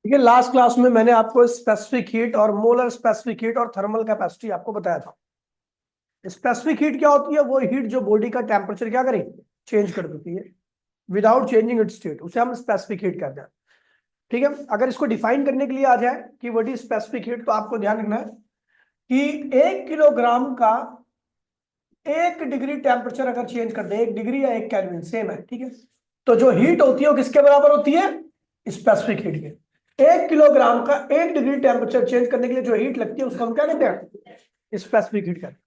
ठीक है, last class में मैंने आपको स्पेसिफिक हीट और मोलर स्पेसिफिक हीट और थर्मल कैपेसिटी आपको बताया था। स्पेसिफिक हीट क्या होती है? वो हीट जो बॉडी का टेम्परेचर क्या करे, चेंज कर देती है विदाउट चेंजिंग इट्स स्टेट, उसे हम स्पेसिफिक हीट कहते हैं। ठीक है, अगर इसको डिफाइन करने के लिए आ जाए कि व्हाट इज स्पेसिफिक हीट, तो आपको ध्यान रखना है कि 1 किलोग्राम का 1 डिग्री टेम्परेचर अगर चेंज कर दे, 1 डिग्री या 1 केल्विन सेम है, ठीक है, तो जो हीट होती है वो किसके बराबर होती है? स्पेसिफिक हीट के। 1 किलोग्राम का 1 डिग्री टेम्परेचर चेंज करने के लिए जो हीट लगती है उसको हम क्या कहते हैं? स्पेसिफिक हीट कहते हैं।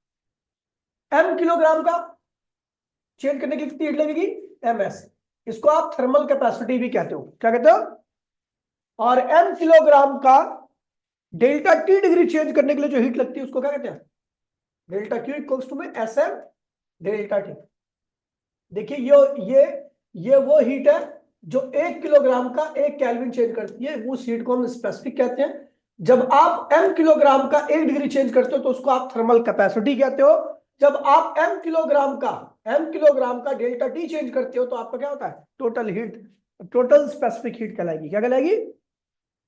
m किलोग्राम का चेंज करने के लिए कितनी हीट लगेगी? ms। इसको आप थर्मल कैपेसिटी भी कहते हो। क्या कहते हो? और m किलोग्राम का डेल्टा टी डिग्री चेंज करने के लिए जो हीट लगती है उसको क्या कहते हैं? डेल्टा क्यू इक्वल्स टू में sm डेल्टा टी। देखिए ये वो हीट है जो 1 किलोग्राम का 1 केल्विन चेंज करती है, उस हीट को हम स्पेसिफिक कहते हैं। जब आप m किलोग्राम का 1 डिग्री चेंज करते हो तो उसको आप थर्मल कैपेसिटी कहते हो। जब आप m किलोग्राम का डेल्टा टी चेंज करते हो तो आपका क्या होता है? Total heat, total specific heat कहलाएगी। क्या कहलाएगी?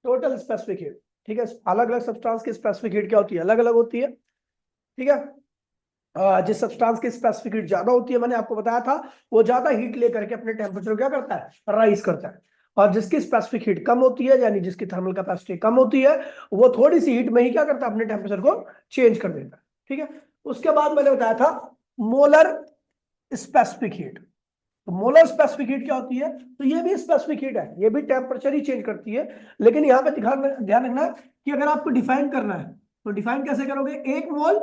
Total specific heat. ठीक है, अलग अलग सब्सटेंस की स्पेसिफिक हीट क्या होती है? अलग अलग होती है। ठीक है, जिस सब्सटेंस की स्पेसिफिक हीट ज्यादा होती है, मैंने आपको बताया था, वो ज्यादा हीट लेकर के अपने टेम्परेचर को क्या करता है? राइज करता है। और जिसकी स्पेसिफिक हीट कम होती है, यानी जिसकी थर्मल कैपेसिटी कम होती है, वो थोड़ी सी हीट में ही क्या करता है? अपने टेम्परेचर को चेंज कर देता है। ठीक है, उसके बाद मैंने बताया था मोलर स्पेसिफिक हीट। तो मोलर स्पेसिफिक हीट क्या होती है? तो ये भी स्पेसिफिक हीट है, ये भी टेम्परेचर ही चेंज करती है। लेकिन यहाँ पे ध्यान रखना कि अगर आपको डिफाइन करना है तो डिफाइन कैसे करोगे? 1 मोल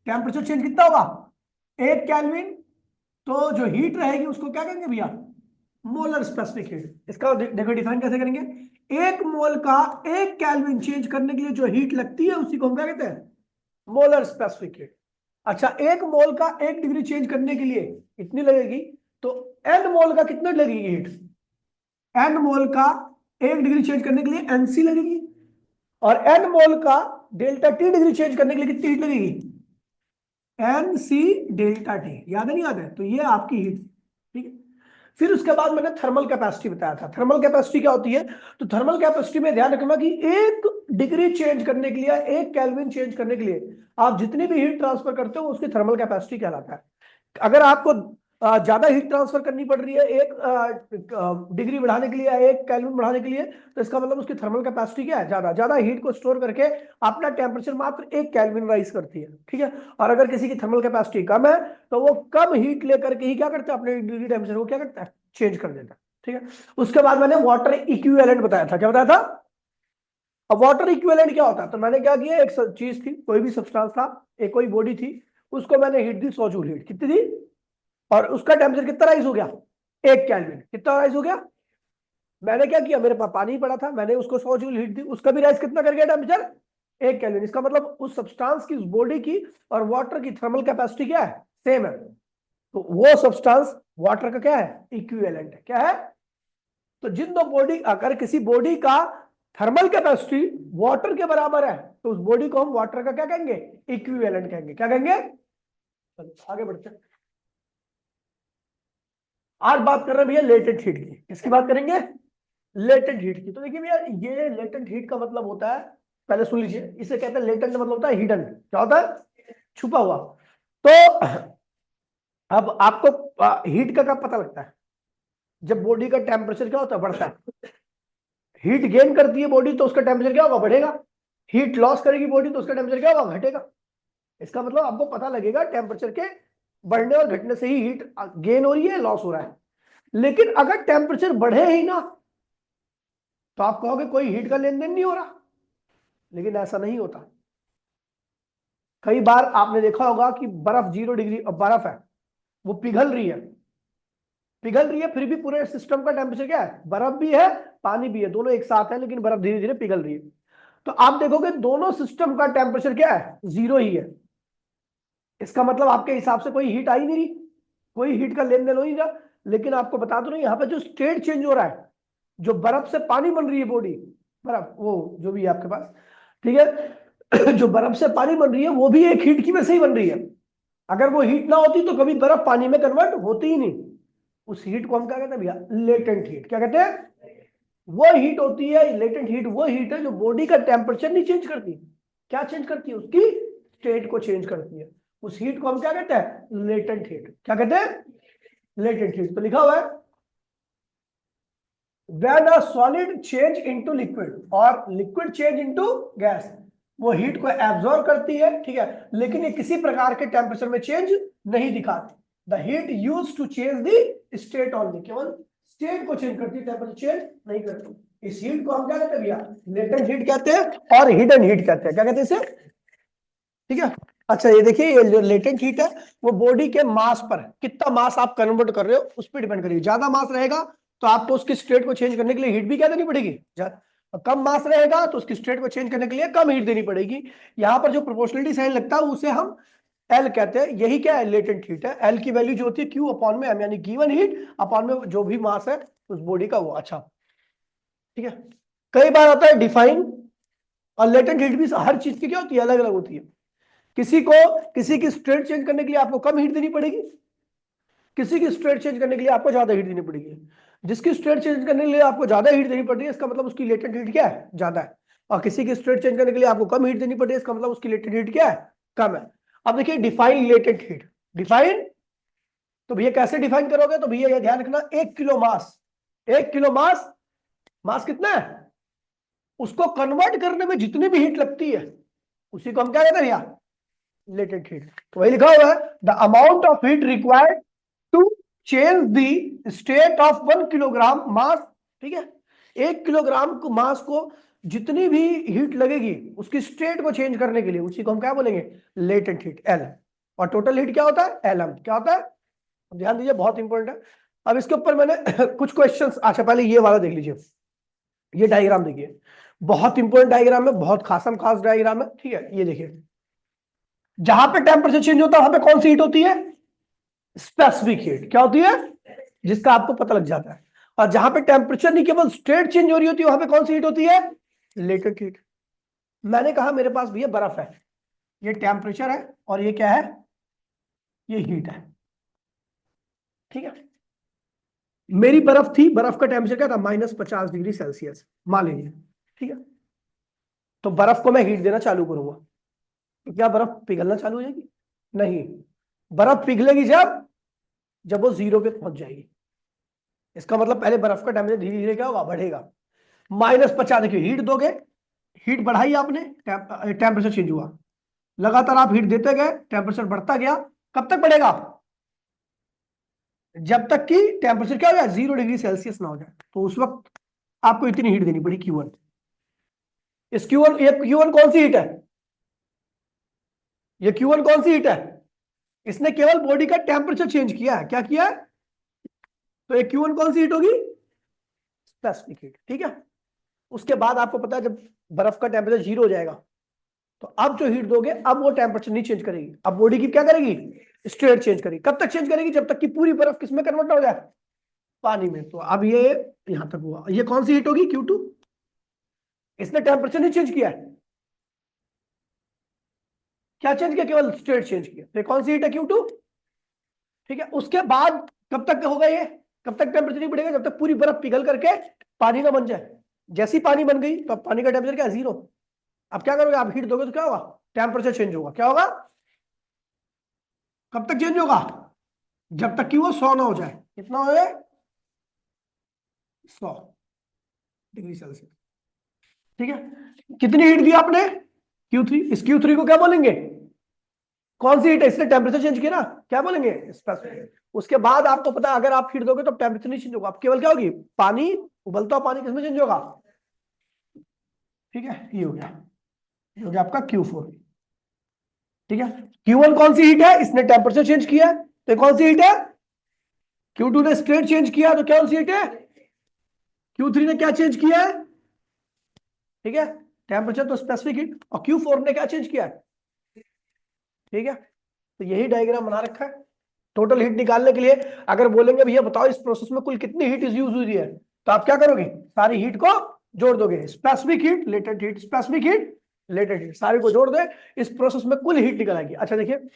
टेम्परेचर चेंज कितना होगा? 1 केल्विन। तो जो हीट रहेगी उसको क्या कहेंगे भैया? Molar specific heat. इसका देखो डिफाइन कैसे करेंगे। 1 मोल का 1 केल्विन चेंज करने के लिए जो हीट लगती है उसी को हम क्या कहते हैं? Molar specific heat. अच्छा, 1 मोल का 1 डिग्री चेंज करने के लिए इतनी लगेगी, तो n मोल का कितना लगेगी हीट? n मोल का 1 डिग्री चेंज करने के लिए nc लगेगी। और n मोल का डेल्टा टी डिग्री चेंज करने के लिए कितनी हीट लगेगी? nc delta T. याद है नहीं याद है? तो ये आपकी हीट। ठीक है, फिर उसके बाद मैंने थर्मल कैपेसिटी बताया था। थर्मल कैपेसिटी क्या होती है? तो थर्मल कैपेसिटी में ध्यान रखना कि 1 डिग्री चेंज करने के लिए, 1 केल्विन चेंज करने के लिए आप जितनी भी हीट ट्रांसफर करते हो उसकी थर्मल कैपेसिटी कहलाता है। अगर आपको ज्यादा हीट ट्रांसफर करनी पड़ रही है 1 डिग्री बढ़ाने के लिए या 1 केल्विन बढ़ाने के लिए, तो इसका मतलब उसकी थर्मल कैपेसिटी क्या है? ज्यादा। ज्यादा हीट को स्टोर करके अपना टेम्परेचर मात्र 1 केल्विन राइज करती है। ठीक है, और अगर किसी की थर्मल कैपेसिटी कम है तो वो कम हीट लेकर के ही क्या करता है? अपने डिग्री टेम्परेचर को क्या करता है? चेंज कर देता है। ठीक है, उसके बाद मैंने वाटर इक्विवेलेंट बताया था। क्या बताया था? अब वाटर इक्विवेलेंट क्या होता है? तो मैंने क्या किया, एक चीज थी, कोई भी सब्सटेंस था, एक कोई बॉडी थी, उसको मैंने हीट दी 100 जूल। हीट कितनी दी? और उसका टेम्परेचर कितना राइज हो गया? 1 केल्विन। कितना राइज हो गया? मैंने क्या किया, मेरे पास पानी पड़ा था, मैंने उसको 100 जूल हीट दी, उसका भी राइज कितना कर गया टेम्परेचर? 1 केल्विन। इसका मतलब उस सब्सटेंस की, उस बॉडी की और वाटर की थर्मल कैपेसिटी क्या है? सेम है। तो वो सब्सटेंस वाटर का क्या है? इक्विवेलेंट है। क्या है? तो जिन दो बॉडी, अगर किसी बॉडी का थर्मल कैपेसिटी वाटर के बराबर है तो उस बॉडी को हम वाटर का क्या कहेंगे? इक्विवेलेंट कहेंगे। क्या कहेंगे? चलो आगे बढ़ते हैं। आज बात कर रहे हैं भैया लेटेंट हीट की। किसकी बात करेंगे? लेटेंट हीट की। तो देखिए भैया, ये लेटेंट हीट का मतलब होता है, पहले सुन लीजिए, इसे कहते हैं लेटेंट, मतलब होता है हिडन। क्या होता है? छुपा हुआ। तो अब आपको हीट का कब पता लगता है? जब बॉडी का टेम्परेचर क्या होता है? बढ़ता है। हीट गेन करती है बॉडी तो उसका टेम्परेचर क्या होगा? बढ़ेगा। हीट लॉस करेगी बॉडी तो उसका टेम्परेचर क्या होगा? घटेगा। इसका मतलब आपको पता लगेगा टेम्परेचर के बढ़ने और घटने से ही हीट गेन हो रही है, लॉस हो रहा है। लेकिन अगर टेम्परेचर बढ़े ही ना तो आप कहोगे कोई हीट का लेन देन नहीं हो रहा। लेकिन ऐसा नहीं होता। कई बार आपने देखा होगा कि बर्फ 0 डिग्री, बर्फ है, वो पिघल रही है, फिर भी पूरे सिस्टम का टेम्परेचर क्या है? बर्फ भी है, पानी भी है, दोनों एक साथ है, लेकिन बर्फ धीरे धीरे पिघल रही है। तो आप देखोगे दोनों सिस्टम का टेम्परेचर क्या है? 0 ही है। इसका मतलब आपके हिसाब से कोई हीट आ ही नहीं रही, कोई हीट का लेन देन हो ही नहीं रहा। लेकिन आपको बता दो ना, यहाँ पे जो स्टेट चेंज हो रहा है, जो बर्फ से पानी बन रही है बॉडी, बर्फ वो जो भी है आपके पास, ठीक है, जो बर्फ से पानी बन रही है वो भी एक हीट की वजह से ही बन रही है। अगर वो हीट ना होती तो कभी बर्फ पानी में कन्वर्ट होती ही नहीं। उस हीट को हम क्या कहते हैं भैया? Latent heat. क्या कहते हैं? वो हीट होती है, लेटेंट हीट वो हीट है जो बॉडी का टेम्परेचर नहीं चेंज करती। क्या चेंज करती है? उसकी स्टेट को चेंज करती है। उस हीट को हम क्या कहते हैं? Latent heat. क्या कहते हैं? Latent heat. तो लिखा हुआ है when a solid change into liquid और liquid change into gas, वो हीट को एब्जॉर्ब करती है, ठीक है, लेकिन ये किसी प्रकार के टेम्परेचर में चेंज नहीं दिखाती। The heat use to change the state only, केवल स्टेट को चेंज करती है, टेम्परेचर चेंज नहीं करती। इस हीट को हम क्या कहते हैं भैया? लेटेंट हीट कहते हैं और हिडन हीट कहते हैं। क्या कहते हैं इसे? ठीक है। अच्छा ये देखिए, ये जो लेटेंट हीट है वो बॉडी के मास पर, कितना मास आप कन्वर्ट कर रहे हो उस पर डिपेंड करेगी। ज्यादा मास रहेगा तो आपको उसकी स्टेट को चेंज करने के लिए हीट भी क्या देनी पड़ेगी? कम मास रहेगा तो उसकी स्टेट को चेंज करने के लिए कम हीट देनी पड़ेगी। यहाँ पर जो प्रोपोर्शनलिटी साइन लगता है उसे हम एल कहते हैं। यही क्या है? लेटेंट हीट है। एल की वैल्यू जो होती है क्यू अपॉन में एम, यानी गिवन हीट अपॉन में जो भी मास है उस बॉडी का वो। अच्छा ठीक है। कई बार आता है डिफाइन, और लेटेंट हीट भी हर चीज की क्या होती है? अलग अलग होती है। किसी की स्टेट चेंज करने के लिए आपको कम हीट देनी पड़ेगी, किसी की स्टेट चेंज करने के लिए आपको ज्यादा हीट देनी पड़ेगी। जिसकी स्टेट चेंज करने के लिए आपको ज्यादा हीट देनी पड़ रही है इसका मतलब उसकी लेटेंट हीट क्या है? ज्यादा है। और किसी की स्टेट चेंज करने के लिए आपको कम हीट देनी पड़ रही है इसका मतलब उसकी लेटेंट हीट क्या है? कम है। अब देखिए डिफाइन लेटेंट हीट। डिफाइन, तो भैया कैसे डिफाइन करोगे? तो भैया ये ध्यान रखना, 1 किलो मास, 1 किलो मास, मास कितना है? उसको कन्वर्ट करने में जितनी भी हीट लगती है उसी को हम क्या कहते हैं भैया? Latent heat. तो वही लिखा हुआ है, the amount of heat required to change the state of 1 kilogram mass. ठीक है, 1 किलोग्राम को मास को जितनी भी हीट लगेगी उसकी स्टेट को चेंज करने के लिए उसी को हम क्या बोलेंगे? Latent heat, L. और टोटल हीट क्या होता है? L M. क्या होता है? ध्यान दीजिए, बहुत इंपॉर्टेंट है। अब इसके ऊपर मैंने कुछ क्वेश्चंस, अच्छा पहले ये वाला देख लीजिए, ये डायग्राम देखिए, बहुत इंपॉर्टेंट डायग्राम है, बहुत खासम खास डायग्राम है। ठीक है, ये देखिए, जहां पे टेम्परेचर चेंज होता है वहां पे कौन सी हीट होती है? Specific heat. क्या होती है? जिसका आपको पता लग जाता है। और जहां पे टेम्परेचर नहीं, केवल स्टेट चेंज हो रही होती है, वहां पे कौन सी हीट होती है? Latent heat. मैंने कहा मेरे पास भैया बर्फ है, ये टेम्परेचर है और ये क्या है? ये हीट है। ठीक है, मेरी बर्फ थी, बर्फ का टेम्परेचर क्या था? -50 डिग्री सेल्सियस मान लीजिए। ठीक है, तो बर्फ को मैं हीट देना चालू करूंगा तो क्या बर्फ पिघलना चालू हो जाएगी? नहीं, बर्फ पिघलेगी जब जब वो 0 पे पहुंच जाएगी। इसका मतलब पहले बर्फ का टेम्परेचर धीरे धीरे क्या होगा? बढ़ेगा। -50, देखिए हीट दोगे, हीट बढ़ाई आपने, टेम्परेचर चेंज हुआ, लगातार आप हीट देते गए, टेम्परेचर बढ़ता गया। कब तक बढ़ेगा? जब तक कि टेम्परेचर क्या हो जाए? 0 डिग्री सेल्सियस ना हो जाए। तो उस वक्त आपको इतनी हीट देनी पड़ी, Q1। इस Q1, ये Q1 कौन सी हीट है? ये Q1 कौन सी हीट है? इसने केवल बॉडी का टेम्परेचर चेंज किया है। क्या किया है? तो ये Q1 कौन सी हीट होगी? Specific heat. ठीक है, उसके बाद आपको पता है जब बर्फ का टेम्परेचर 0 हो जाएगा तो अब जो हीट दोगे अब वो टेम्परेचर नहीं चेंज करेगी, अब बॉडी की क्या करेगी? स्टेट चेंज करेगी। कब तक चेंज करेगी? जब तक कि पूरी बर्फ किसमें कन्वर्ट हो जाए? पानी में। तो अब ये यहां तक हुआ, ये कौन सी हीट होगी? Q2। इसने टेम्परेचर नहीं चेंज किया है, क्या चेंज किया? केवल स्टेट चेंज किया। तो कौन सी हीट है? Q2। ठीक है, उसके बाद कब तक होगा ये? कब तक टेम्परेचर नहीं बढ़ेगा? जब तक पूरी बर्फ पिघल करके पानी ना बन जाए। जैसी पानी बन गई तो अब पानी का टेम्परेचर क्या है? 0। अब क्या करोगे? आप हीट दोगे तो क्या होगा? टेम्परेचर चेंज होगा। क्या होगा? कब तक चेंज होगा? जब तक कि वो 100 ना हो जाए। कितना हो जाए? 100 डिग्री सेल्सियस। ठीक है, कितनी हीट दी आपने? Q3। इस Q3 को क्या बोलेंगे? कौन सी हीट है? इसने टेम्परेचर चेंज किया ना, क्या बोलेंगे? स्पेसिफिक। उसके बाद आपको पता है अगर आप हीट दोगे तो टेम्परेचर नहीं चेंज होगा, आप केवल क्या होगी? पानी, उबलता हुआ पानी किसमें चेंज होगा? ठीक है, ये हो गया, ये हो गया आपका Q4। ठीक है, Q1 कौन सी हीट है? इसने टेम्परेचर चेंज किया, तो कौन सी हीट है? Q2 ने स्टेट चेंज किया, तो कौन सी हीट है? Q3 ने क्या चेंज किया है? ठीक है, टेम्परेचर तो स्पेसिफिक हीट। और Q4 ने क्या चेंज किया है? ठीक है, तो यही डायग्राम बना रखा है टोटल हीट निकालने के लिए। अगर बोलेंगे भैया बताओ इस प्रोसेस में कुल कितनी हीट यूज हुई है, तो आप क्या करोगे? सारी हीट को जोड़ दोगे, specific heat, latent heat, specific heat, latent heat, सारी को जोड़ दे, इस प्रोसेस में कुल हीट निकल आएगी। अच्छा देखिए,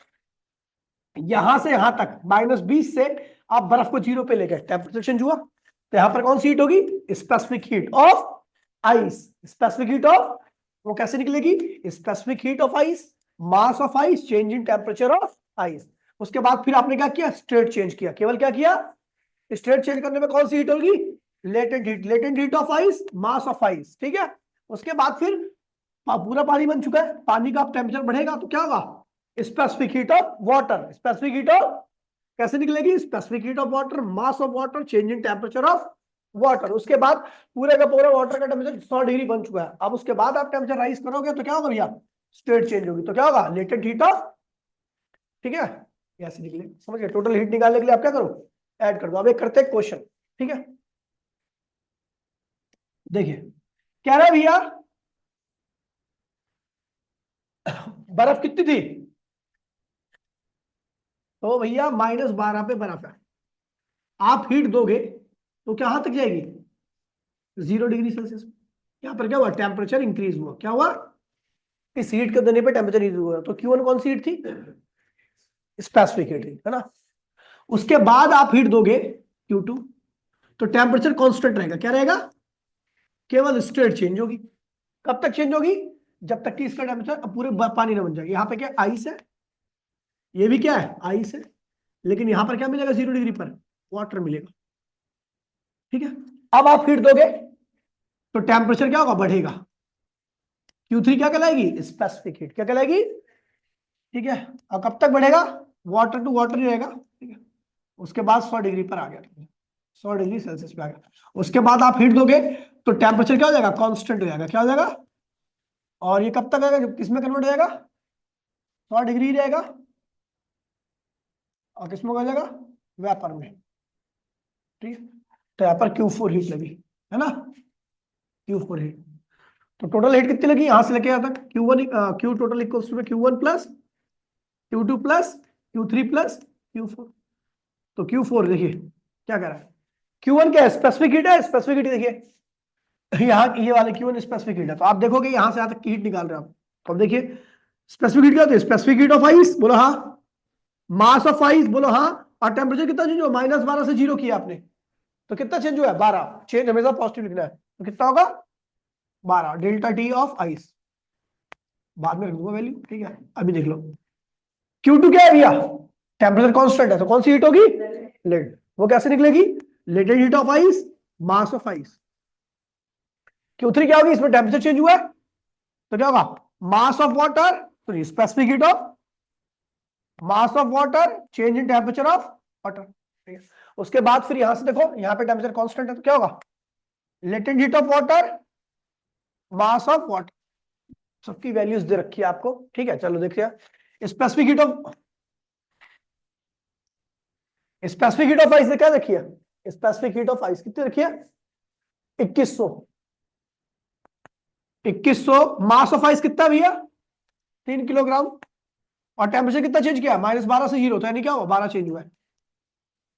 यहां से यहां तक -20 से आप बर्फ को 0 पे ले गए, टेम्परेचर चेंज हुआ, तो यहां पर कौन सी हीट होगी? Specific heat of ice. Specific heat of, वो कैसे निकलेगी? Specific heat of ice, mass of ice, change in temperature of ice. उसके बाद फिर आपने क्या किया? स्टेट चेंज किया। केवल क्या किया? स्टेट चेंज करने में कौन सी हीट होगी? Latent heat. Latent heat of ice, mass of ice, ठीक है। उसके बाद फिर पूरा पानी बन चुका है, पानी का टेम्परेचर बढ़ेगा तो क्या होगा? Specific heat of water. Specific heat of कैसे निकलेगी? Specific heat of water, mass of water, change in temperature of water. उसके बाद पूरे का पूरा वाटर का टेम्परेचर 100 डिग्री बन चुका है। अब उसके बाद आप टेम्परेचर राइज करोगे तो क्या होगा भैया? स्टेट चेंज होगी। तो क्या होगा? लेटेंट हीट ऑफ, ठीक है, ऐसे निकले। समझ गए? टोटल हीट निकालने के लिए आप क्या करो? ऐड कर दो। अब एक करते हैं क्वेश्चन, ठीक है। देखिए कह रहा है भैया बर्फ कितनी थी? तो भैया -12 पे बर्फ है। आप हीट दोगे तो क्या तक जाएगी? 0 डिग्री सेल्सियस। यहां पर क्या हुआ? टेम्परेचर इंक्रीज हुआ। क्या हुआ? इस हीट के देने पे टेम्परेचर इंक्रीज हुआ। तो Q1 कौन सी हीट थी? स्पेसिफिक हीट थी, है ना। उसके बाद आप हीट दोगे Q2 तो टेम्परेचर कांस्टेंट रहेगा। क्या रहेगा? केवल स्टेट चेंज होगी। कब तक चेंज होगी? जब तक कि इसका टेम्परेचर पूरे पानी ना बन जाए। यहाँ पे क्या? आइस है, ये भी क्या है? आइस है। लेकिन यहां पर क्या मिलेगा? 0 डिग्री पर वाटर मिलेगा, ठीक है। अब आप हीट दोगे तो टेम्परेचर क्या होगा? बढ़ेगा। Q3 क्या कहलाएगी? Specific heat. क्या कहलाएगी? ठीक है। और कब तक बढ़ेगा? वाटर टू वाटर ही रहेगा, ठीक है। उसके बाद 100 डिग्री पर आ गया, 100 डिग्री सेल्सियस पे आ गया। उसके बाद आप हीट दोगे तो टेम्परेचर क्या हो जाएगा? कांस्टेंट हो जाएगा। क्या हो जाएगा? और ये कब तक आएगा? जब किसमें कन्वर्ट हो जाएगा? 100 डिग्री रहेगा। और किसमें हो जाएगा? वेपर में, ठीक है। तो यहाँ पर Q4 हीट लगी, है ना। Q4 heat. तो टोटल हीट कितनी लगी यहां से लेके यहां तक? Q1 Q total equals to Q1 plus Q2 plus Q3 plus Q4। तो Q4 देखिए क्या कर रहा है? Q1 क्या है? स्पेसिफिक हीट है। स्पेसिफिक हीट देखिए यहाँ ये वाले Q1 स्पेसिफिक हीट है। तो आप देखोगे यहां से यहां तक की हीट निकाल रहे हो आप। तो अब देखिए स्पेसिफिक हीट क्या होती है? स्पेसिफिक हीट ऑफ आइस, बोलो हाँ। मास ऑफ आइस, बोलो हाँ। और टेम्परेचर कितना चेंज हुआ? -12 से 0 किया आपने तो कितना चेंज हुआ है? 12। चेंज हमेशा पॉजिटिव लिखना है। तो कितना होगा? 12 डेल्टा टी ऑफ आइस। बाद में रख दूंगा वैल्यू, ठीक है। अभी देख लो Q2 क्या है भैया? टेम्परेचर कांस्टेंट है तो कौन सी हीट होगी? लेड। वो कैसे निकलेगी? Latent heat of ice, mass of ice. Q3 क्या होगी? इसमें टेम्परेचर चेंज हुआ है तो क्या होगा? मास ऑफ वाटर, तो specific heat of, mass of water, change in temperature of water, ठीक है। उसके बाद फिर यहां से देखो यहाँ पे टेम्परेचर कांस्टेंट है तो क्या होगा? Latent heat of water, mass of water. सबकी वैल्यूज दे रखी है आपको, ठीक है। चलो देखिए specific heat of, specific heat of ice ने क्या रखी है? स्पेसिफिक हीट ऑफ आइस कितनी रखी है? 2100। 2100। मास ऑफ आइस कितना भैया? 3 किलोग्राम। और टेम्परेचर कितना चेंज किया? -12 से 0, तो यानी क्या हुआ? 12 चेंज हुआ है।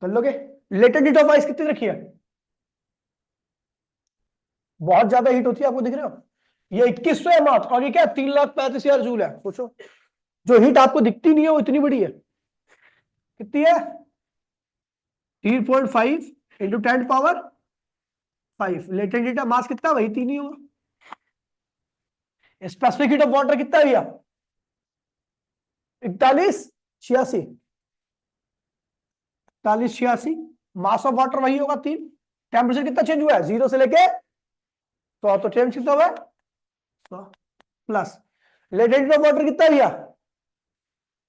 कर लोगे? लेटेंट हीट ऑफ आइस कितनी रखी है? बहुत ज्यादा हीट होती है, आपको दिख रहे हो? ये 2100 है मात्र, और ये क्या? 3,35,000 जूल है। सोचो जो हीट आपको दिखती नहीं है वो इतनी बड़ी है। कितनी है? 3.5 इंटू 10⁵ लेटेंट हीट मास कितना? वही 3 ही होगा। स्पेसिफिक हीट ऑफ वाटर कितना है भैया? 4186। 4186। मास ऑफ वाटर वही होगा 3। टेम्परेचर कितना चेंज हुआ है? 0 से लेके 100। तो टेम्परेचर कितना हुआ? 100 plus latent heat of water कितना है भैया?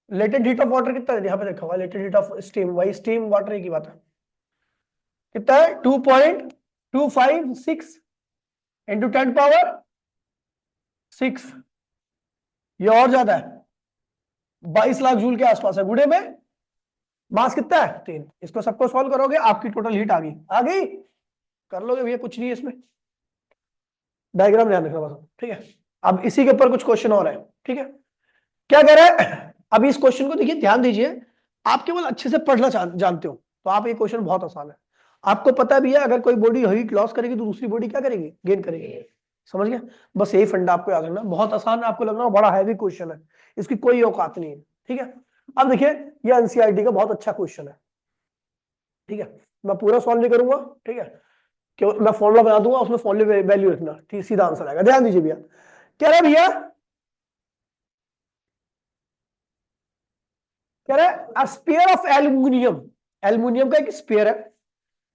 लेटेंट हीट ऑफ वाटर कितना है? यहां पे देखा हुआ लेटेंट हीट ऑफ स्टीम, वही स्टीम वाटर एक ही बात है। कितना है? 2.256 इंटू 10⁻6। ये और ज्यादा है, 22 लाख जूल के आसपास है। गुड़े में मास कितना है? 3। इसको सबको सॉल्व करोगे आपकी टोटल हीट आ गई। कर लोगे भैया, कुछ नहीं है इसमें। डायग्राम ध्यान रखना बस, ठीक है। अब इसी के ऊपर कुछ क्वेश्चन और है, ठीक है। क्या कह रहा है? अभी इस क्वेश्चन को देखिए, ध्यान दीजिए। आप केवल अच्छे से पढ़ना जानते हो तो आप ये क्वेश्चन बहुत आसान है। आपको पता भी है अगर कोई बॉडी हीट लॉस करेगी तो दूसरी बॉडी क्या करेगी? गेन करेगी। समझ गए? बस यही फंडा आपको याद रखना। बहुत आसान है, आपको लग रहा है बड़ा हैवी क्वेश्चन है, इसकी कोई औकात नहीं है, ठीक है। अब देखिए ये एनसीईआरटी का बहुत अच्छा क्वेश्चन है, ठीक है। मैं पूरा सॉल्व नहीं करूंगा, ठीक है। कि मैं फॉर्मूला बना दूंगा, उसमें फॉर्मूले वैल्यू रखना, ठीक, सीधा आंसर आएगा। ध्यान दीजिए भैया, कह रहे भैया, कह रहे स्पेयर ऑफ एल्यूमिनियम, एल्यूमिनियम का एक स्पेयर है,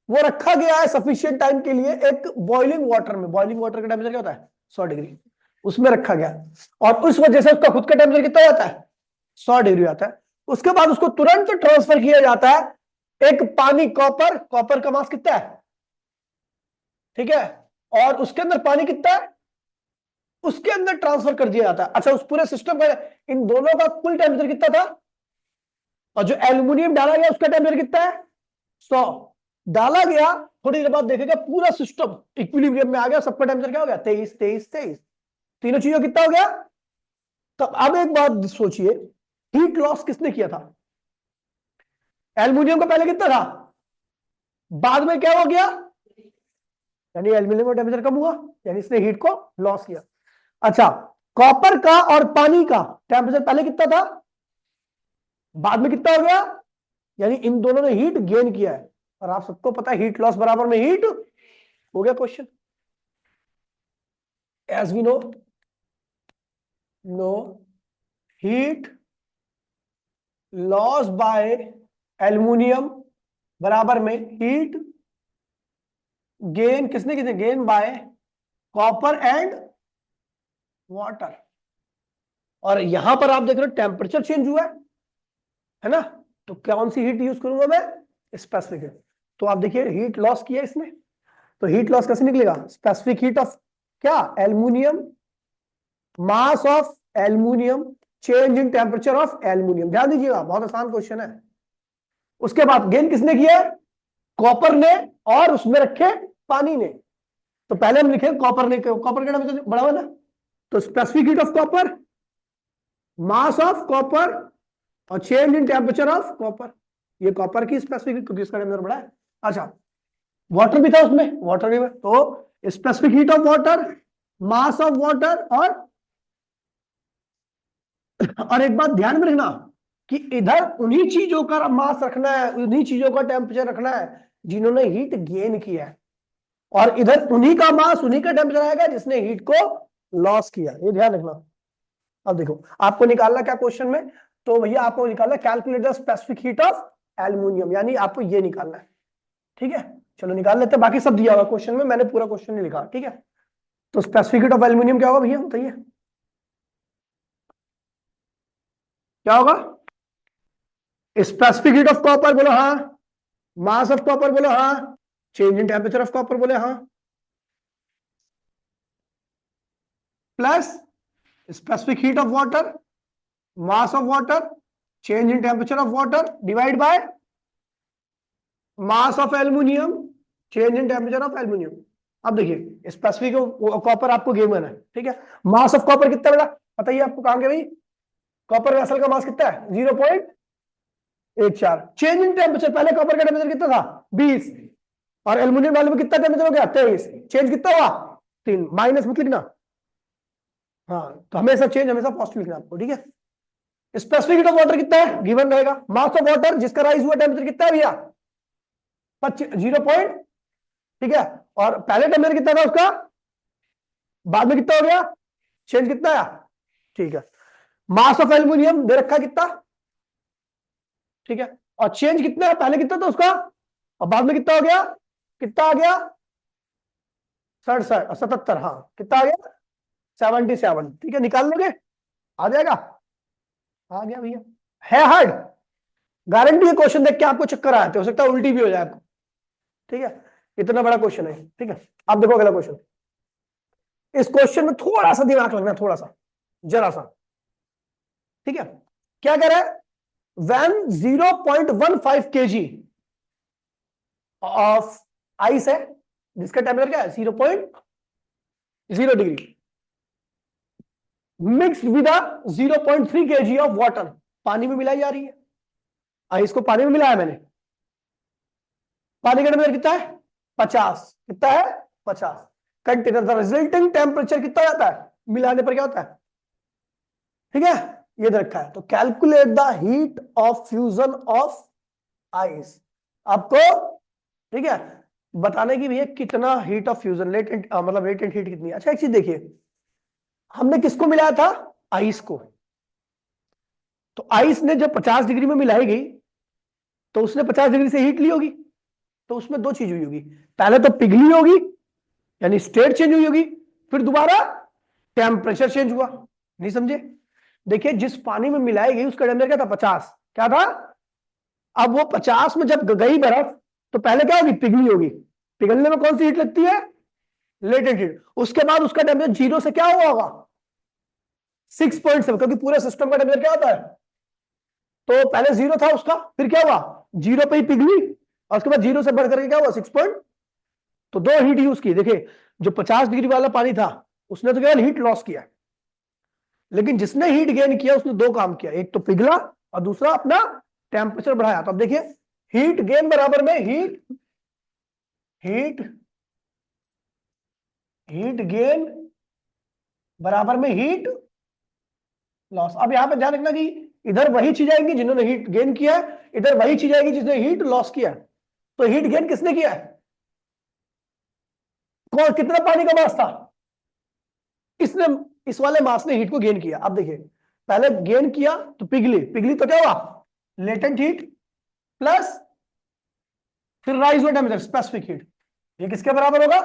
वो रखा गया है सफिशिएंट टाइम के लिए एक बॉइलिंग वाटर में। बॉइलिंग वाटर का टेम्परेचर क्या होता है? 100 डिग्री, उसमें रखा गया, और उस वजह से उसका खुद का टेम्परेचर कितना जाता है? 100 डिग्री आता है। उसके बाद उसको तुरंत ट्रांसफर किया जाता है एक पानी, कॉपर, कॉपर का मास कितना है, ठीक है, और उसके अंदर पानी कितना है, उसके अंदर ट्रांसफर कर दिया जाता है। अच्छा, उस पूरे सिस्टम का इन दोनों का कुल टेम्परेचर कितना था, और जो एल्यूमिनियम डाला गया उसका टेम्परेचर कितना है? 100 डाला गया, थोड़ी देर बाद देखेगा पूरा सिस्टम इक्विलिब्रियम में आ गया, सबका टेम्परेचर क्या हो गया? 23 23 23, तीनों चीजों कितना हो गया? तब अब एक बात सोचिए, हीट लॉस किसने किया था? एल्यूमिनियम का पहले कितना था, बाद में क्या हो गया, यानी एल्यूमिनियम का टेम्परेचर कम हुआ, यानी इसने हीट को लॉस किया। अच्छा, कॉपर का और पानी का टेम्परेचर पहले कितना था, बाद में कितना हो गया, यानी इन दोनों ने हीट गेन किया है। और आप सबको पता है हीट लॉस बराबर में हीट, हो गया question. As we know heat loss by aluminium बराबर में हीट गेन, किसने किसने gain by copper and water. और यहां पर आप देख रहे हो टेम्परेचर चेंज हुआ है ना, तो कौन सी हीट यूज करूंगा मैं? Specific heat. तो आप देखिए हीट लॉस किया इसने, तो हीट लॉस कैसे निकलेगा? स्पेसिफिक हीट ऑफ क्या? Aluminium, mass of aluminium, change in temperature of aluminium. ध्यान दीजिएगा, बहुत आसान क्वेश्चन है। उसके बाद गेन किसने किया? कॉपर ने, और उसमें रखे पानी ने। तो पहले हम लिखे कॉपर ने, कॉपर का टेम्परेचर बढ़ा हुआ ना, तो specific heat of copper, mass of copper, और change in temperature of copper. ये कॉपर की स्पेसिफिक हीट, क्योंकि इसका टेम्परेचर बढ़ा है। अच्छा, वाटर भी था उसमें, वाटर भी, तो specific heat of water, mass of water, और एक बात ध्यान में रखना कि इधर उन्हीं चीजों का मास रखना है, उन्हीं चीजों का टेम्परेचर रखना है जिन्होंने हीट गेन किया है, और इधर उन्हीं का मास, उन्हीं का टेम्परेचर आएगा जिसने हीट को लॉस किया। ये ध्यान रखना। अब देखो आपको निकालना क्या क्वेश्चन में, तो भैया आपको निकालना calculate the specific heat of aluminium, यानी आपको ये निकालना है। ठीक है, चलो निकाल लेते हैं, बाकी सब दिया हुआ क्वेश्चन में, मैंने पूरा क्वेश्चन नहीं लिखा। ठीक है, तो स्पेसिफिक हीट ऑफ एल्यूमिनियम क्या होगा भैया बताइए, क्या होगा? स्पेसिफिक हीट ऑफ कॉपर बोलो हाँ, मास ऑफ कॉपर बोलो हाँ, change in temperature of copper बोले हाँ, plus specific heat of water, mass of water, change in temperature of water, divide by mass of aluminium, change in temperature of aluminium. अब देखिए specific copper आपको game है, ठीक है, मास of copper कितना बेटा बताइए आपको, कहां गया भाई? कॉपर वेसल का मास कितना है? 0.84। चेंज इन टेम्परेचर, पहले कॉपर का टेम्परेचर कितना था? 20, और एल्यूमिनियम वाले में कितना टेम्परेचर हो गया? 23। चेंज कितना हुआ? 3, माइनस मत लिखना, हाँ, तो हमेशा चेंज हमेशा पॉजिटिव लिखना आपको। ठीक है, स्पेसिफिक हीट ऑफ वाटर कितना है? गिवन रहेगा। मास ऑफ वाटर जिसका राइज हुआ टेम्परेचर कितना है भैया? 0 ठीक है, और पहले टेम्परेचर कितना था उसका, बाद में कितना हो गया, चेंज कितना आया? ठीक है, मास ऑफ एल्यूमिनियम दे रखा कितना, ठीक है, और चेंज कितना है, पहले कितना था उसका और बाद में कितना हो गया, कितना आ गया? 67, 77, हाँ, कितना आ गया? 77। ठीक है, निकाल लोगे, आ जाएगा, आ गया भैया। है हार्ड, गारंटी है क्वेश्चन देख के आपको चक्कर आते हो सकता है, उल्टी भी हो जाए आपको। ठीक है, इतना बड़ा क्वेश्चन है। ठीक है, अब देखो अगला क्वेश्चन। इस क्वेश्चन में थोड़ा सा दिमाग लगना, थोड़ा सा, जरा सा। ठीक है, क्या कह रहा है? when 0.15 kg ऑफ आइस है, जिसका टेम्परेचर क्या है? 0.0 degree, mixed with 0.3 kg of water, पानी में मिलाई जा रही है। आइस को पानी में मिलाया मैंने, पानी का टेम्परेचर कितना है? 50। कितना है? 50। कंटेनर द रिजल्टिंग टेम्परेचर कितना जाता है मिलाने पर, क्या होता है? ठीक है, ये रखा है। तो calculate the heat of fusion of ice आपको, ठीक है, बताने की भैया कितना हीट ऑफ फ्यूजन, लेटेंट मतलब लेटेंट हीट कितनी है। अच्छा एक चीज देखिए, हमने किसको मिलाया था, आइस को। तो आइस ने जब 50 डिग्री में मिलाई गई तो उसने 50 डिग्री से हीट ली होगी, तो उसमें दो चीज हुई होगी, पहले तो पिघली होगी यानी स्टेट चेंज हुई होगी, फिर दोबारा टेम्परेचर चेंज हुआ। नहीं समझे? देखिए जिस पानी में मिलाई गई उसका टेम्परेचर क्या था, 50, क्या था। अब वो 50 में जब गई बर्फ तो पहले क्या होगी, पिघली होगी। पिघलने में कौन सी हीट लगती है, लेटेंट हीट। उसके बाद उसका टेम्परेचर 0 से क्या हुआ होगा, 6.7, क्योंकि पूरे सिस्टम का टेम्परेचर क्या होता है। तो पहले 0 था उसका, फिर क्या हुआ, 0 पे ही पिघली, और उसके बाद 0 से बढ़ करके क्या हुआ, 6 पॉइंट। तो दो हीट यूज की। देखिए जो 50 डिग्री वाला पानी था उसने तो केवल हीट लॉस किया, लेकिन जिसने हीट गेन किया उसने दो काम किया, एक तो पिघला और दूसरा अपना टेम्परेचर बढ़ाया। तो अब देखिए हीट गेन बराबर में हीट हीट हीट गेन बराबर में हीट लॉस। अब यहां पे ध्यान रखना कि इधर वही चीज आएंगी जिन्होंने हीट गेन किया है, इधर वही चीज आएगी जिसने हीट लॉस किया है। तो हीट गेन किसने किया है, कौन, कितना पानी का मास था, इसने, इस वाले मास ने हीट को गेन किया। अब देखिए पहले गेन किया तो पिघली, पिघली तो क्या हुआ, लेटेंट हीट प्लस फिर राइज हुआ टेम्परेचर, स्पेसिफिक हीट। ये किसके बराबर होगा,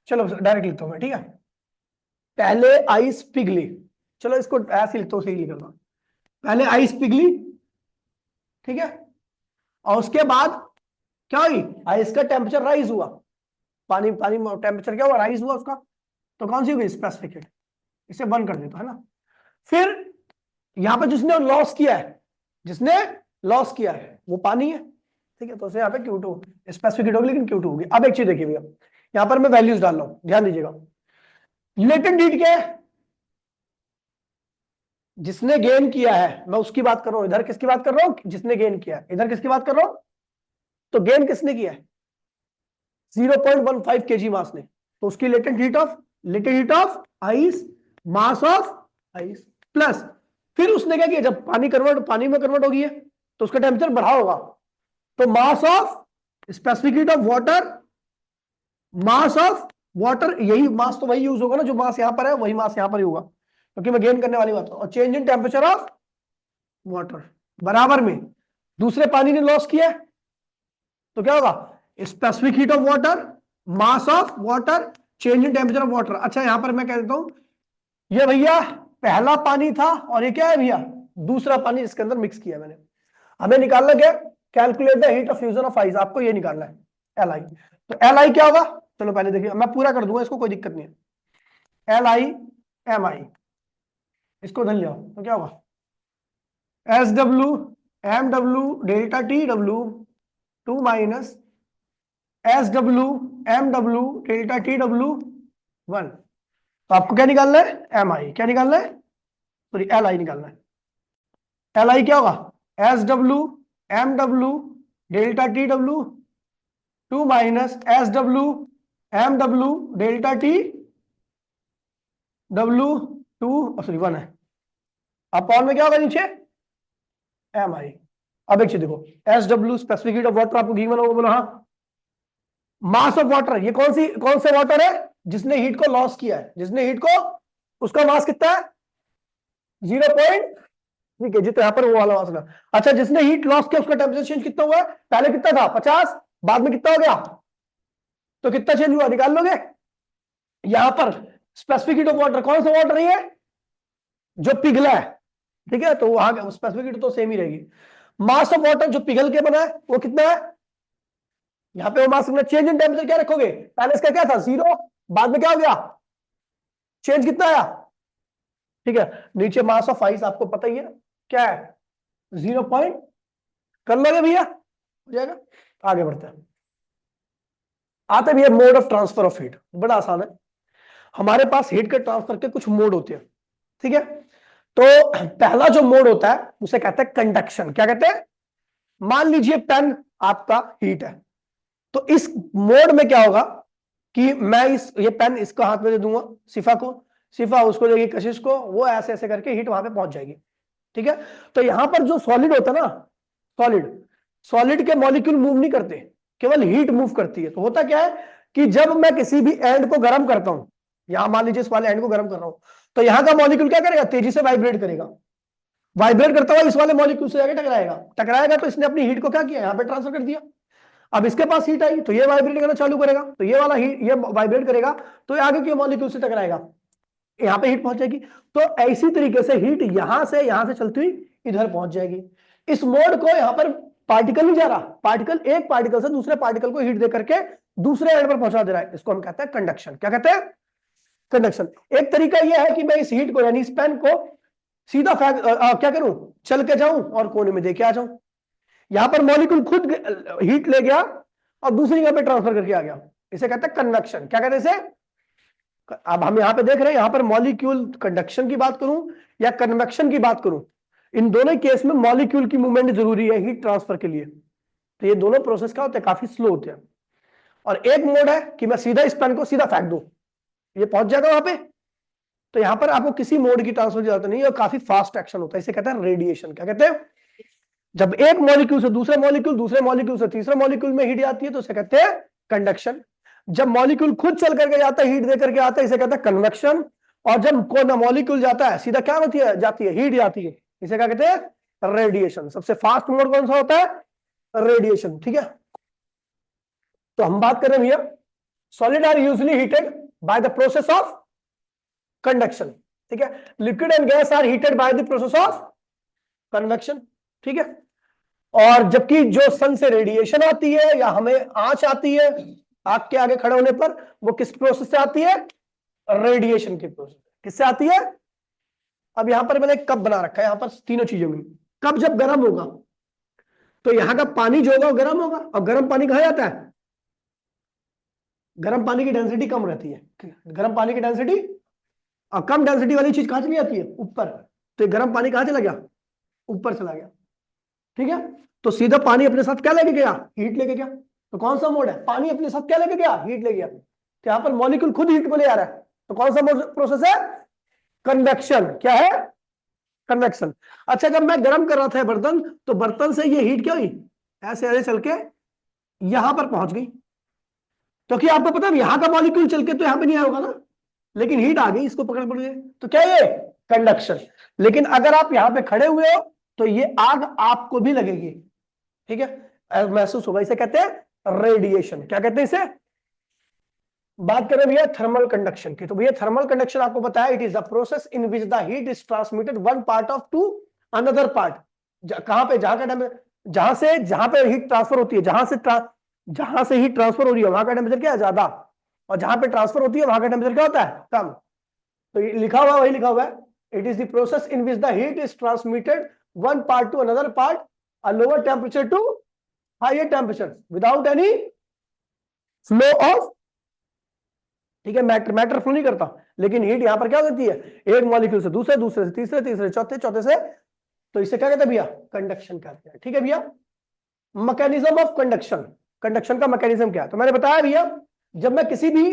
चलो डायरेक्ट लिखता हूं मैं, ठीक है। पहले आइस पिघली, चलो इसको ऐसे लिखता हूं, सही लिखूंगा। पहले आइस पिघली, ठीक है, और उसके बाद क्या हुई, आइस का टेम्परेचर राइज हुआ, पानी पानी टेम्परेचर क्या हुआ, राइज हुआ उसका। तो कौन सी होगी, स्पेसिफिक हीट। इसे बंद कर देता है ना। फिर यहां पे जिसने लॉस किया है, जिसने लॉस किया है वो पानी है, ठीक है। तो उसे यहाँ पे Q2 स्पेसिफिक हीट होगी, लेकिन Q2 होगी। अब एक चीज देखिए भैया, यहां पर मैं वैल्यूज डाल रहा हूं, ध्यान दीजिएगा। लेटेंट हीट क्या है, जिसने गेन किया है, मैं उसकी बात कर रहा हूं। इधर किसकी बात कर रहा हूं, जिसने गेन किया है। इधर किसकी बात कर रहा हूं, तो गेन किसने किया है, 0.15 kg मास ने। तो उसकी latent heat of ice, mass of ice plus, फिर उसने क्या किया, जब पानी में कन्वर्ट हो गई है तो उसका टेम्परेचर बढ़ा होगा। तो mass of specific heat of water, mass of water, यही मास तो वही यूज होगा ना जो मास यहां पर है, वही मास यहां पर ही होगा, क्योंकि मैं गेन करने वाली बात हूं। और change in temperature of water बराबर में दूसरे पानी ने लॉस किया, तो क्या होगा, specific heat of water, mass of water, change in temperature of water. अच्छा यहां पर मैं कह देता हूं, ये भैया पहला पानी था और ये क्या है भैया, दूसरा पानी इसके अंदर मिक्स किया मैंने। हमें निकालना क्या, calculate the heat of fusion of ice, आपको ये निकालना है, एल आई। तो एल आई क्या होगा, चलो पहले देखिए, मैं पूरा कर दूंगा इसको, कोई दिक्कत नहीं है। एल आई एम आई, इसको धन लिया तो क्या होगा, S W M W delta T W 2 minus S W M W delta T W 1। तो आपको क्या निकालना है, एम आई, क्या निकालना है, सॉरी एल आई निकालना है। एल आई क्या होगा, S W M W delta T W 2 minus S W M W delta T W 2, sorry 1 है। अपॉन में क्या होगा नीचे, एम आई। अब एक चीज देखो, S W specific heat of water, आपको गिवन होगा, बोलो हाँ। मास ऑफ वाटर, ये कौन से वाटर है, जिसने हीट को लॉस किया है, जिसने हीट को, उसका मास कितना है, 0 पॉइंट, ठीक है, जितना यहां पर वो वाला मास ना। अच्छा जिसने हीट लॉस किया उसका टेम्परेचर चेंज कितना हुआ है, पहले कितना था 50, बाद में कितना हो गया, तो कितना चेंज हुआ निकाल लोगे। यहां पर स्पेसिफिक हीट ऑफ वाटर, कौन सा वाटर है, जो पिघला है, ठीक है, तो वहां स्पेसिफिक हीट तो सेम ही रहेगी। मास ऑफ वाटर जो पिघल के बना है वो कितना है, यहां पे वो मास में चेंज इन टेम्परेचर क्या रखोगे, पहले इसका क्या था 0, बाद में क्या हो गया, चेंज कितना आया, ठीक है। नीचे मास ऑफ आइस आपको पता ही है क्या है, 0 पॉइंट, कर लोगे भैया, हो जाएगा। आगे बढ़ते हैं, आते भैया mode of transfer of heat, बड़ा आसान है। हमारे पास हीट के ट्रांसफर के कुछ मोड होते हैं, ठीक है। तो पहला जो मोड होता है उसे कहते हैं कंडक्शन। क्या कहते हैं, मान लीजिए पेन आपका हीट है, तो इस मोड में क्या होगा कि मैं ये पेन इसको हाथ में दे दूंगा सिफा को, सिफा उसको देगी कशिश को, वो ऐसे ऐसे करके हीट वहां पे पहुंच जाएगी, ठीक है। तो यहां पर जो सॉलिड होता है ना, सॉलिड के मॉलिक्यूल मूव नहीं करते, केवल हीट मूव करती है। तो होता क्या है कि जब मैं किसी भी एंड को गर्म करता हूं, यहां मान लीजिए इस वाले एंड को गर्म कर रहा हूं, तो यहां का मॉलिक्यूल क्या करेगा, तेजी से वाइब्रेट करेगा। वाइब्रेट करता हुआ इस वाले मॉलिक्यूल से जाके टकराएगा, टकराएगा तो इसने अपनी हीट को क्या किया, यहां पे ट्रांसफर कर दिया। अब इसके पास हीट आई तो ये वाइब्रेट करना चालू करेगा, तो ये वाला हीट ये वाइब्रेट करेगा तो ये आगे के मॉलिक्यूल से टकराएगा, यहां पे हीट पहुंच जाएगी। तो ऐसी तरीके से हीट यहां से चलती हुई इधर पहुंच जाएगी। इस मोड को यहां पर पार्टिकल नहीं जा रहा, पार्टिकल एक पार्टिकल से दूसरे पार्टिकल को हीट दे करके दूसरे एंड पर पहुंचा दे रहा है, इसको हम कहते हैं कंडक्शन। क्या कहते हैं, कंडक्शन। एक तरीका यह है कि मैं इस हीट को यानी इस पेन को सीधा क्या करूं, चल के जाऊं और कोने में देके आ जाऊं। यहां पर मॉलिक्यूल खुद हीट ले गया और दूसरी जगह पे ट्रांसफर करके आ गया, इसे कहते हैं कन्वेक्शन। क्या कहते हैं इसे, अब हम यहां पे देख रहे हैं, यहां पर मॉलिक्यूल कंडक्शन की बात करूं या कन्वेक्शन की बात करूं, इन दोनों केस में मॉलिक्यूल की मूवमेंट जरूरी है हीट ट्रांसफर के लिए। तो ये दोनों प्रोसेस क्या होते हैं, काफी स्लो होते हैं। और एक मोड है कि मैं सीधा इस पेन को सीधा फेंक दूं, ये पहुंच जाएगा वहां पे। तो यहां पर आपको किसी मोड की ट्रांसफर की जरूरत नहीं है, और काफी फास्ट एक्शन होता है, इसे कहते हैं रेडिएशन। क्या कहते हैं, जब एक मॉलिक्यूल से दूसरे मॉलिक्यूल, दूसरे मॉलिक्यूल से तीसरे मॉलिक्यूल में हीट आती है तो इसे कहते हैं कंडक्शन। जब मॉलिक्यूल खुद चल करके जाता है, हीट दे करके आता है, इसे कहते हैं कन्वेक्शन। और जब कोई मॉलिक्यूल जाता है सीधा क्या होती है, जाती है हीट जाती है, इसे क्या कहते हैं, रेडिएशन। सबसे फास्ट मोड कौन सा होता है, रेडिएशन। ठीक है, तो हम बात करें भैया, solid are usually heated by the process of conduction. ठीक है, liquid and gas are heated by the process of convection. ठीक है, और जबकि जो सन से रेडिएशन आती है या हमें आंच आती है आग के आगे खड़े होने पर, वो किस प्रोसेस से आती है, रेडिएशन के प्रोसेस। किससे आती है, अब यहां पर मैंने कप बना रखा है, यहां पर तीनों चीजें होंगी। कप जब गर्म होगा तो यहां का पानी जो होगा वो गर्म होगा, और गर्म पानी कहां जाता है, गर्म पानी की डेंसिटी कम रहती है, गर्म पानी की डेंसिटी, और कम डेंसिटी वाली चीज कहां चली जाती है, ऊपर। तो गर्म पानी कहां चला गया, ऊपर चला गया। ठीक है, तो सीधा पानी अपने साथ क्या लेके गया, हीट लेके गया। तो कौन सा मोड है, पानी अपने साथ क्या लेके गया, हीट ले गया। तो यहां पर मॉलिक्यूल खुद हीट को ले आ रहा है, तो कौन सा प्रोसेस है, कन्वेक्शन। क्या है, कन्वेक्शन। अच्छा, जब मैं गर्म कर रहा था बर्तन, तो बर्तन से ये हीट क्या हुई, ऐसे ऐसे चल के यहां पर पहुंच गई। तो क्या आपको पता है यहां का मॉलिक्यूल चल के तो यहां पे नहीं आया होगा ना, लेकिन हीट आ गई, इसको पकड़ गई, तो क्या ये कंडक्शन। लेकिन अगर आप यहां पे खड़े हुए हो तो ये आग आपको भी लगेगी। ठीक है, महसूस होगा, इसे कहते हैं रेडिएशन। क्या कहते हैं इसे, बात करें भैया थर्मल कंडक्शन की, तो भैया थर्मल कंडक्शन आपको पता है, it is the process in which the heat is transmitted one part of to another part. कहां पे, जहां पे हीट ट्रांसफर होती है, जहां से हीट ट्रांसफर हो रही है वहां का टेम्परेचर क्या है, ज्यादा, और जहां पे ट्रांसफर होती है वहां का टेम्परेचर क्या होता है, कम। तो ये लिखा हुआ वही लिखा हुआ है, it is the process in which the heat is transmitted one part to another part, a lower temperature to higher temperature without any flow of. ठीक है, मैटर फ्लो नहीं करता, लेकिन हीट यहां पर क्या होती है, एक मॉलिक्यूल से दूसरे, दूसरे से तीसरे, तीसरे से चौथे, चौथे से, तो इसे क्या कहते हैं भैया, कंडक्शन कहते हैं। ठीक है भैया, मैकेनिज्म ऑफ कंडक्शन, कंडक्शन का मैकेनिज्म क्या है, तो मैंने बताया भैया, जब मैं किसी भी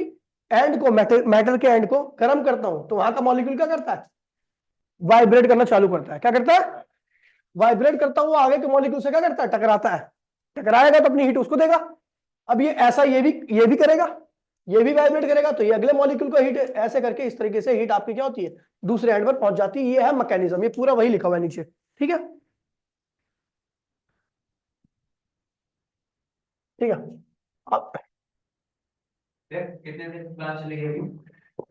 एंड को, मेटल के एंड को गर्म करता हूं, तो वहां का मॉलिक्यूल क्या करता है, वाइब्रेट करना चालू करता है। क्या करता है, वाइब्रेट करता हुआ आगे के मॉलिक्यूल से क्या करता है, टकराता है। टकराएगा तो अपनी हीट उसको देगा। अब ये ऐसा ये भी करेगा, ये भी वाइब्रेट करेगा, तो ये अगले मॉलिक्यूल को हीट, ऐसे करके इस तरीके से हीट आपकी क्या होती है, दूसरे एंड पर पहुंच जाती है। ये है मैकेनिज्म, ये पूरा वही लिखा हुआ है नीचे। ठीक है, ठीक है। अब कितने दिन क्लास चलेगी,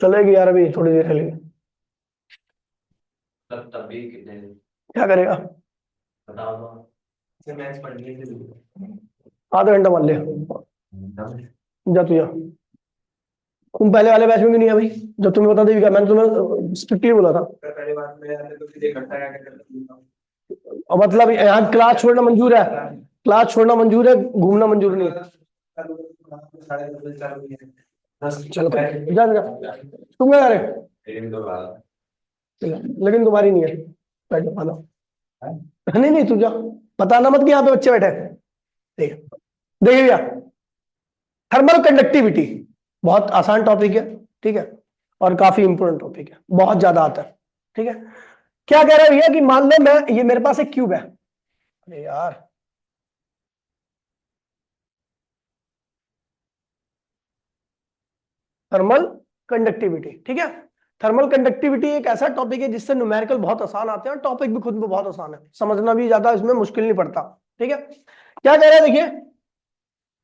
चलेगी यार, अभी थोड़ी देर चलेगी। तब भी कितने दिन, क्या करेगा, बताओ तो, मैथ्स पढ़नी है, आधा घंटा मान लिया, जा तू जा। तुम पहले वाले बैच में क्यों नहीं है भाई, जब तुम्हें बता देगा, मैंने तुम्हें स्ट्रिक्टली बोला था। पहली बार में आते तो फिर 1 घंटा क्या करता, और मतलब यहाँ क्लास छोड़ना मंजूर है, क्लास छोड़ना मंजूर है, घूमना मंजूर नहीं। 10:30 बजे चालू हुई है, 10 चलो जा जा, तुम क्या करे, लेकिन तुम्हारी नहीं है, बैठो खाना। नहीं नहीं, तू जा, बताना मत कि यहाँ पे बच्चे बैठे हैं। ठीक है, देखिए भैया, थर्मल कंडक्टिविटी बहुत आसान टॉपिक है। ठीक है, और काफी इंपोर्टेंट टॉपिक है, बहुत ज्यादा आता है। ठीक है, क्या कह रहा है भैया कि मान लो मैं, ये मेरे पास एक क्यूब है, अरे यार थर्मल कंडक्टिविटी। ठीक है, थर्मल कंडक्टिविटी एक ऐसा टॉपिक है जिससे न्यूमेरिकल बहुत आसान आते हैं, टॉपिक भी खुद में बहुत आसान है, समझना भी ज्यादा इसमें मुश्किल नहीं पड़ता। ठीक है, क्या कह रहे हैं देखिए,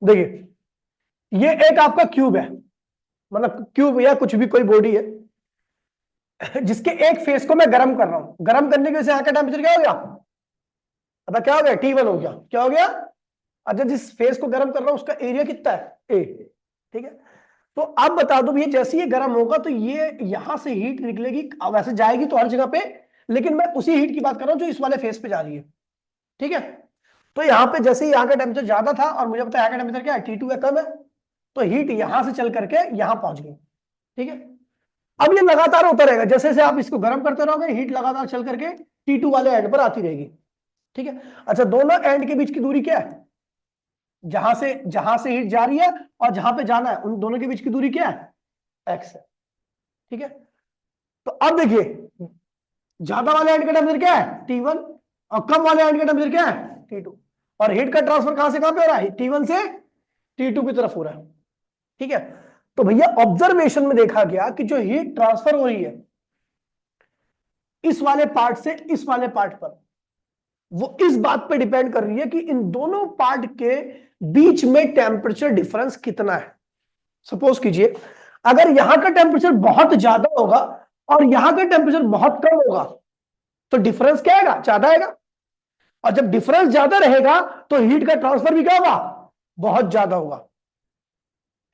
देखिए ये एक आपका क्यूब है, मतलब क्यूब या कुछ भी कोई बॉडी है जिसके एक फेस को मैं गर्म कर रहा हूं, गर्म करने की वजह से यहाँ का टेम्परेचर क्या हो गया, अब क्या हो गया, T1 हो गया। क्या हो गया, अच्छा जिस फेस को गर्म कर रहा हूं उसका एरिया कितना है, A। ठीक है, तो अब बता दो भैया जैसे ये गर्म होगा तो ये यहां से हीट निकलेगी, वैसे जाएगी तो हर जगह पे, लेकिन मैं उसी हीट की बात कर रहा हूं जो इस वाले फेस पे जा रही है। ठीक है, तो यहां पे जैसे ही यहाँ का टेम्परेचर ज्यादा था और मुझे पता है यहाँ का टेम्परेचर क्या है, T2 है, कम है, तो हीट यहां से चल करके यहां पहुंच गई। ठीक है, अब ये लगातार होता रहेगा, जैसे जैसे आप इसको गर्म करते रहोगे हीट लगातार चल करके T2 वाले एंड पर आती रहेगी। ठीक है, अच्छा दोनों एंड के बीच की दूरी क्या है, जहां से हीट जा रही है और जहां पे जाना है उन दोनों के बीच की दूरी क्या है, x है। ठीक है, तो अब देखिए ज्यादा वाले एंड का टेम्परेचर क्या है, T1, और कम वाले एंड का टेम्परेचर क्या है, T2, और हीट का ट्रांसफर कहां से कहां पे हो रहा है, T1 से T2 की तरफ हो रहा है। ठीक है, तो भैया ऑब्जर्वेशन में देखा गया कि जो हीट ट्रांसफर हो रही है इस वाले पार्ट से इस वाले पार्ट पर, वो इस बात पे डिपेंड कर रही है कि इन दोनों पार्ट के बीच में टेम्परेचर डिफरेंस कितना है। सपोज कीजिए अगर यहां का टेम्परेचर बहुत ज्यादा होगा और यहां का टेम्परेचर बहुत कम होगा तो डिफरेंस क्या आएगा, ज्यादा आएगा, और जब डिफरेंस ज्यादा रहेगा तो हीट का ट्रांसफर भी क्या होगा, बहुत ज्यादा होगा।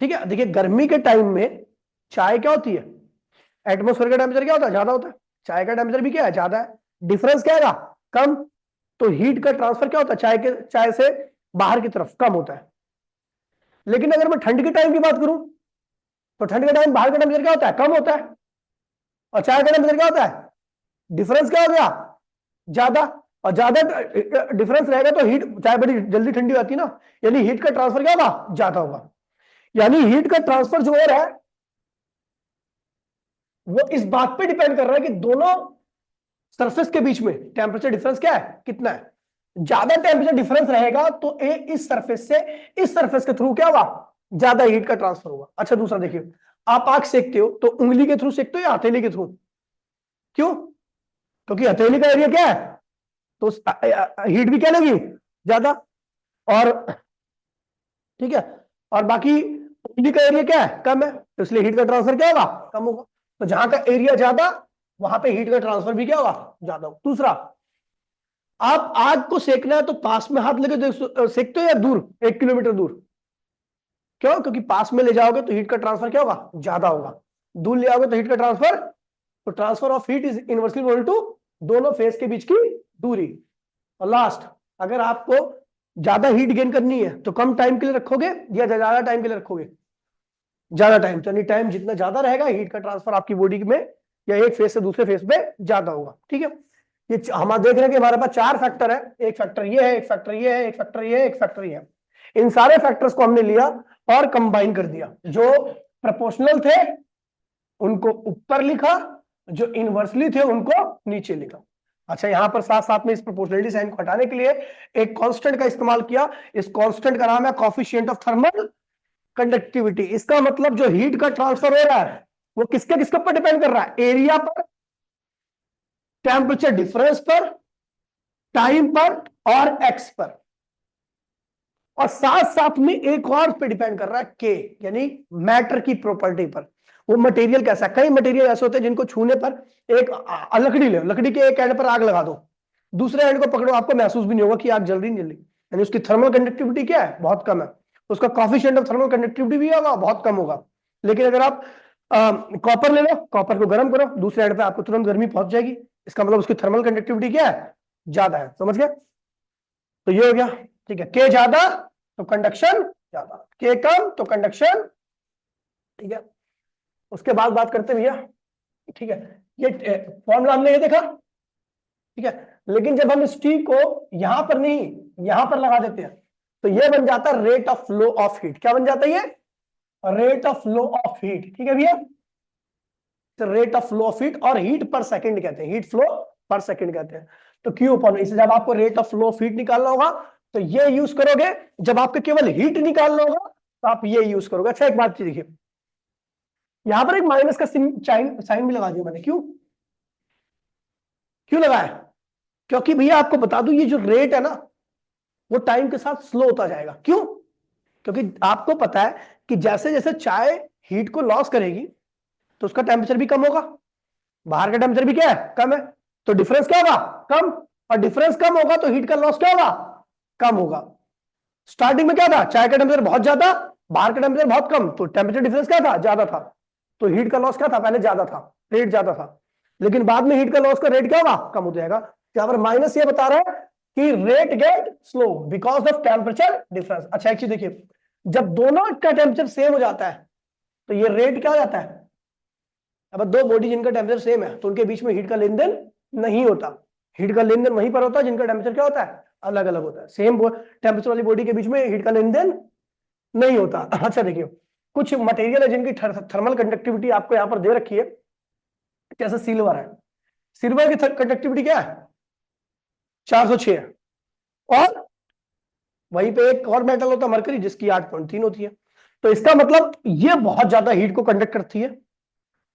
ठीक है, देखिए गर्मी के टाइम में चाय क्या होती है, एटमोस्फेयर का टेम्परेचर क्या होता है, ज्यादा होता है, चाय का टेम्परेचर भी क्या है, ज्यादा है, डिफरेंस क्या आएगा, कम, तो हीट का ट्रांसफर क्या होता है, चाय से बाहर की तरफ कम होता है। लेकिन अगर मैं ठंड के टाइम की बात करूं तो ठंड के टाइम बाहर का टेम्परेचर क्या होता है, कम होता है, और चाय का टेम्परेचर क्या होता है, डिफरेंस क्या हो गया, ज्यादा, और ज्यादा डिफरेंस रहेगा तो हीट, चाय बड़ी जल्दी ठंडी होती है ना, यानी हीट का ट्रांसफर क्या होगा, ज्यादा होगा। यानी हीट का ट्रांसफर जो हो रहा है वो इस बात पे डिपेंड कर रहा है कि दोनों सरफेस के बीच में टेम्परेचर डिफरेंस क्या है, कितना है। ज्यादा टेम्परेचर डिफरेंस रहेगा तो इस सरफेस से इस सरफेस के थ्रू क्या होगा, ज्यादा हीट का ट्रांसफर होगा। अच्छा दूसरा देखिए, आप आग सेकते हो तो उंगली के थ्रू सेकते हो या हथेली के थ्रू, क्यों, क्योंकि हथेली का एरिया क्या है, तो हीट भी क्या लगी, ज्यादा, और ठीक है, और बाकी उंगली का एरिया क्या है, कम है, तो इसलिए हीट का ट्रांसफर क्या होगा, कम होगा। तो जहां का एरिया ज्यादा वहां पे हीट का ट्रांसफर भी क्या होगा, ज्यादा होगा। दूसरा, आप आग को सेकना है तो पास में हाथ लेके सेकते हो या दूर, 1 किलोमीटर दूर, क्यों, क्योंकि पास में ले जाओगे तो हीट का ट्रांसफर क्या होगा, ज्यादा होगा, दूर ले आओगे तो हीट का ट्रांसफर, तो transfer of heat is inversely equal to दोनों फेस के बीच की दूरी। और लास्ट, अगर आपको ज्यादा हीट गेन करनी है तो कम टाइम के लिए रखोगे या ज्यादा टाइम के लिए रखोगे, ज्यादा टाइम, यानी टाइम जितना ज्यादा रहेगा हीट का ट्रांसफर आपकी बॉडी में या एक फेस से दूसरे फेस पे ज्यादा होगा। ठीक है, ये हम देख रहे हैं कि हमारे पास 4 फैक्टर है, एक फैक्टर ये है, एक फैक्टर ये है, एक फैक्टर ये है, एक फैक्टर ये है। इन सारे फैक्टर्स को हमने लिया और कंबाइन कर दिया, जो प्रोपोर्शनल थे उनको ऊपर लिखा, जो इनवर्सली थे उनको नीचे लिखा। अच्छा यहां पर साथ साथ में इस प्रोपोर्शनलिटी साइन को हटाने के लिए एक कांस्टेंट का इस्तेमाल किया, इस कांस्टेंट का नाम है कोएफिशिएंट ऑफ थर्मल कंडक्टिविटी। इसका मतलब जो हीट का ट्रांसफर हो रहा है वो किसके किसके ऊपर डिपेंड कर रहा है, एरिया पर, टेम्परेचर डिफरेंस पर, टाइम पर और एक्स पर, और साथ साथ में एक और पे डिपेंड कर रहा है के, यानी मैटर की प्रॉपर्टी पर, वो मटेरियल कैसा है। कई मटेरियल ऐसे होते हैं जिनको छूने पर, एक लकड़ी ले, लकड़ी के एक एंड पर आग लगा दो, दूसरे एंड को पकड़ो, आपको महसूस भी नहीं होगा कि आग जल रही नहीं जल रही, यानी उसकी थर्मल कंडक्टिविटी क्या है, बहुत कम है, उसका कोएफिशिएंट ऑफ थर्मल कंडक्टिविटी भी होगा बहुत कम होगा। लेकिन अगर आप कॉपर ले लो, कॉपर को गर्म करो, दूसरे एंड पे आपको तुरंत गर्मी पहुंच जाएगी, इसका मतलब उसकी थर्मल कंडक्टिविटी क्या है, ज्यादा है। समझ गए, तो ये हो गया। ठीक है, के ज्यादा तो कंडक्शन ज्यादा, के कम तो कंडक्शन, ठीक है। उसके बाद बात करते भैया, ठीक है, ये फॉर्मूला हमने ये देखा, ठीक है, लेकिन जब हम इस टी को यहां पर नहीं यहां पर लगा देते हैं तो ये बन जाता है rate of flow of heat. क्या बन जाता है ये, rate of flow of heat. ठीक है भैया, तो rate of flow of heat, और हीट पर सेकंड कहते हैं, हीट फ्लो पर सेकंड कहते हैं। तो क्यू अपॉन, इसे जब आपको rate of flow of heat निकालना होगा तो ये यूज करोगे, जब आपको केवल हीट निकालना होगा तो आप ये यूज करोगे। अच्छा एक बात देखिए, यहां पर एक माइनस का साइन भी लगा दिया मैंने, क्यों क्यों लगाया? क्योंकि भैया आपको बता दूं, ये जो रेट है ना वो टाइम के साथ स्लो होता जाएगा। क्यों? क्योंकि आपको पता है कि जैसे जैसे चाय हीट को लॉस करेगी तो उसका टेम्परेचर भी कम होगा, बाहर का टेम्परेचर भी क्या है, कम है, तो डिफरेंस क्या होगा, कम। और डिफरेंस कम होगा तो हीट का लॉस क्या होगा, कम होगा। स्टार्टिंग में क्या था, चाय का टेम्परेचर बहुत ज्यादा, बाहर का टेम्परेचर बहुत कम, तो टेम्परेचर डिफरेंस क्या था, ज्यादा था, तो हीट का लॉस क्या था, पहले ज्यादा था, रेट ज्यादा था। लेकिन बाद में हीट का लॉस का रेट क्या होगा, कम हो जाएगा। यहां पर माइनस ये बता रहा है कि rate get slow because of temperature difference. अच्छा एक चीज देखिए, जब दोनों का टेम्परेचर सेम हो जाता है तो ये रेट क्या हो जाता है। अब दो बॉडी जिनका टेम्परेचर सेम है तो उनके बीच में हीट का लेन देन नहीं होता। हीट का लेन देन वहीं पर होता है जिनका टेम्परेचर क्या होता है, अलग अलग होता है। सेम टेम्परेचर वाली बॉडी के बीच में हीट का लेन देन नहीं होता। अच्छा देखिए, कुछ मटेरियल है जिनकी थर्मल कंडक्टिविटी आपको यहां पर दे रखी है, जैसे सिल्वर है, सिल्वर की कंडक्टिविटी क्या है, 406 है। और वहीं पे एक और मेटल होता है मरकरी, जिसकी 8.3 होती है। तो इसका मतलब ये बहुत ज्यादा हीट को कंडक्ट करती है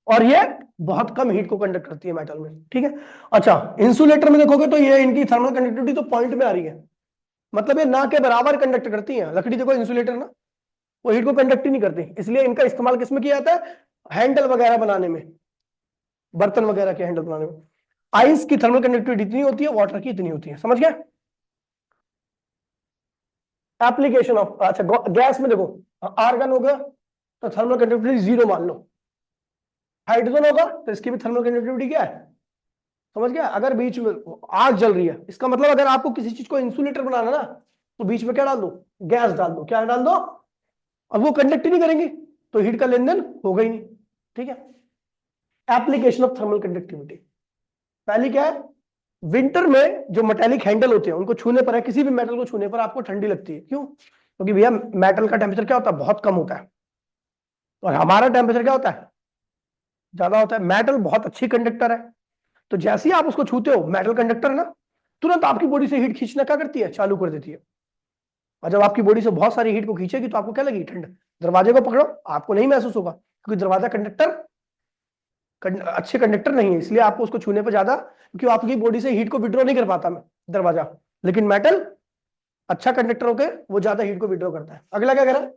और ये बहुत कम हीट को कंडक्ट करती है मेटल में, ठीक है। अच्छा इंसुलेटर में देखोगे तो ये इनकी थर्मल कंडक्टिविटी तो पॉइंट में आ रही है, मतलब ये ना के बराबर कंडक्ट करती है। लकड़ी देखो इंसुलेटर ना, वो हीट को कंडक्ट ही नहीं करती, इसलिए इनका इस्तेमाल किसमें किया जाता है, हैंडल वगैरह बनाने में, बर्तन वगैरह के हैंडल बनाने में। आइस की थर्मल कंडक्टिविटी इतनी होती है, वाटर की इतनी होती है, समझ गए। एप्लीकेशन ऑफ, अच्छा गैस में देखो, आर्गन होगा तो थर्मल कंडक्टिविटी 0 मान लो, हाइड्रोजन होगा तो इसकी भी थर्मल कंडक्टिविटी क्या है, समझ गया। अगर बीच में आग जल रही है, इसका मतलब अगर आपको किसी चीज को इंसुलेटर बनाना ना तो बीच में क्या डाल दो, गैस डाल दो, क्या डाल दो, अब वो कंडक्ट ही नहीं करेंगे तो हीट का लेन देन होगा ही नहीं, ठीक है। एप्लीकेशन ऑफ थर्मल कंडक्टिविटी, पहली क्या है, विंटर में जो मेटेलिक हैंडल होते हैं उनको छूने पर है, किसी भी मेटल को छूने पर आपको ठंडी लगती है, क्यों, क्योंकि भैया मेटल का टेम्परेचर क्या होता है, बहुत कम होता है, और हमारा टेम्परेचर क्या होता है, ज्यादा होता है। मेटल बहुत अच्छी कंडक्टर है, तो जैसे ही आप उसको छूते हो, मेटल कंडक्टर है ना, तुरंत आपकी बॉडी से हीट खींचना क्या करती है, चालू कर देती है। और जब आपकी बॉडी से बहुत सारी हीट को खींचेगी तो आपको क्या लगेगी, ठंड। दरवाजे को पकड़ो, आपको नहीं महसूस होगा, क्योंकि दरवाजा अच्छे कंडक्टर नहीं है, इसलिए आपको उसको छूने पर ज्यादा, क्योंकि आपकी बॉडी से हीट को विड्रॉ नहीं कर पाता दरवाजा। लेकिन मेटल अच्छा कंडक्टर होकर वो ज्यादा हीट को विड्रॉ करता है। अगला क्या कह रहा है,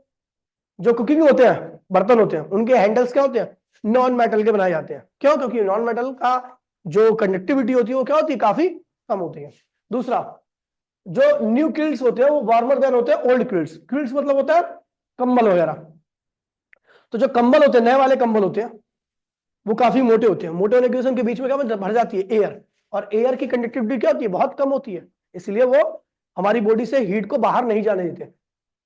जो कुकिंग होते हैं, बर्तन होते हैं, उनके हैंडल्स क्या होते हैं, नॉन मेटल के बनाए जाते हैं, क्यों, क्योंकि नॉन मेटल का जो कंडक्टिविटी होती है वो क्या होती है, काफी कम होती है। दूसरा, जो न्यू क्विल्ट्स होते हैं वो वार्मर देन होते हैं ओल्ड क्विल्ट्स। क्विल्ट्स मतलब होता है कंबल वगैरह, तो जो कंबल होते हैं, नए वाले कंबल होते हैं, वो काफी मोटे होते हैं। मोटे होने की वजह से उनके बीच में क्या भर जाती है, एयर, और एयर की कंडक्टिविटी क्या होती है, बहुत कम होती है, इसलिए वो हमारी बॉडी से हीट को बाहर नहीं जाने देते,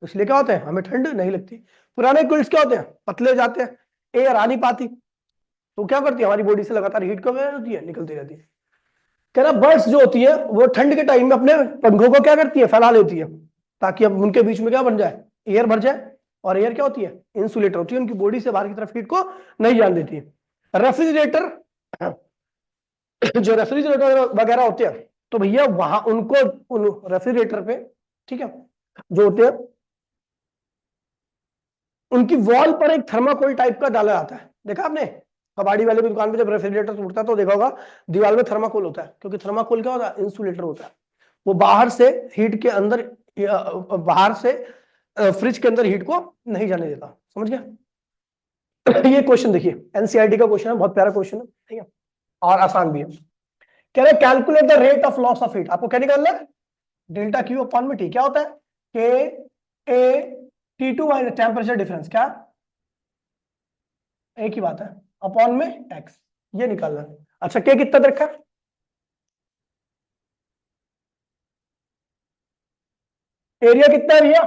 इसलिए क्या होता है, हमें ठंड नहीं लगती। पुराने क्विल्ट्स क्या होते हैं, पतले हो जाते हैं, एयर आ नहीं पाती, तो क्या करती है, हमारी बॉडी से लगातार हीट को होती है, निकलती रहती है। कह रहा बर्ड्स जो होती है वो ठंड के टाइम में अपने पंखों को क्या करती है, फैला लेती है, ताकि अब उनके बीच में क्या बन जाए, एयर भर जाए। और एयर क्या होती है, इंसुलेटर होती है, उनकी बॉडी से बाहर की तरफ हीट को नहीं जाने देती है। रेफ्रिजरेटर, जो रेफ्रिजरेटर वगैरह होते हैं, तो भैया वहां उनको, उन रेफ्रिजरेटर पे, ठीक है, जो होते हैं उनकी वॉल पर एक थर्माकोल टाइप का डाला जाता है, देखा आपने, कबाड़ी वाले की दुकान पे जब रेफ्रिजरेटर टूटता है तो देखा होगा दीवार में थर्माकोल होता है, क्योंकि थर्माकोल क्या होता है, इंसुलेटर होता है, वो बाहर से हीट के अंदर, बाहर से फ्रिज के अंदर हीट को नहीं जाने देता, समझ गया। ये क्वेश्चन देखिए, एनसीईआरटी का क्वेश्चन है, बहुत प्यारा क्वेश्चन है, ठीक है, और आसान भी है। कह रहे calculate the rate of loss of heat, आपको क्या निकालना है, डेल्टा क्यू अपॉन में टी, क्या होता है, K A T two minus temperature difference, क्या एक ही बात है, अपॉन में एक्स, ये निकालना है। अच्छा के कितना दे रखा है, एरिया कितना है भैया,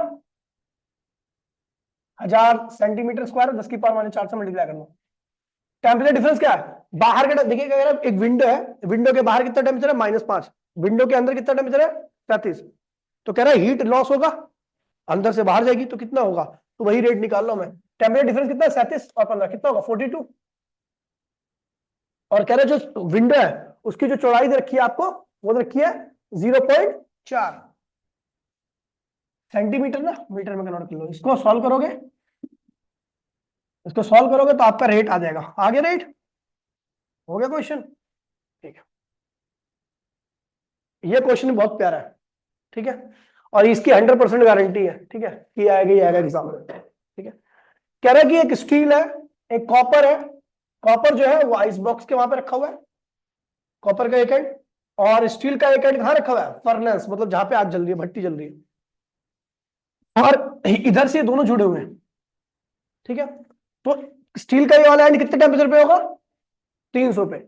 1000 सेंटीमीटर स्क्वायर, 10⁻⁴ से मल्टीप्लाई करना। टेम्परेचर डिफरेंस क्या है, बाहर का देखिएगा, अगर एक विंडो है, विंडो के बाहर कितना टेम्परेचर है, -5, विंडो के अंदर कितना टेम्परेचर है, 37, तो कह रहा है हीट लॉस होगा, अंदर से बाहर जाएगी तो कितना होगा, तो वही रेट निकाल लो मैं। टेम्परेचर डिफरेंस कितना है, 37 और 15 कितना होगा, 42। और कह रहे जो विंडो है उसकी जो चौड़ाई दे रखी है आपको, वो दे रखी है 0.4 सेंटीमीटर, ना मीटर में कन्वर्ट कर लो, इसको सॉल्व करोगे इसको सॉल्व करोगे तो आपका रेट आ जाएगा। आगे रेट हो गया क्वेश्चन। ठीक है, ये क्वेश्चन बहुत प्यारा है। ठीक है, और इसकी 100% गारंटी है। ठीक है, कि आएगा ही आएगा एग्जाम में। ठीक है, कह रहा है कि एक स्टील है, एक कॉपर है। कॉपर जो है वो आइस बॉक्स के वहां पे रखा हुआ है, कॉपर का एक एंड, और स्टील का एक एंड कहां रखा हुआ है, फर्नेस, मतलब जहां पे आग जल रही है, भट्टी जल रही है, और इधर से ये दोनों जुड़े हुए हैं। ठीक है, तो स्टील का ये वाला एंड कितने टेम्परेचर पे होगा, 300 पे।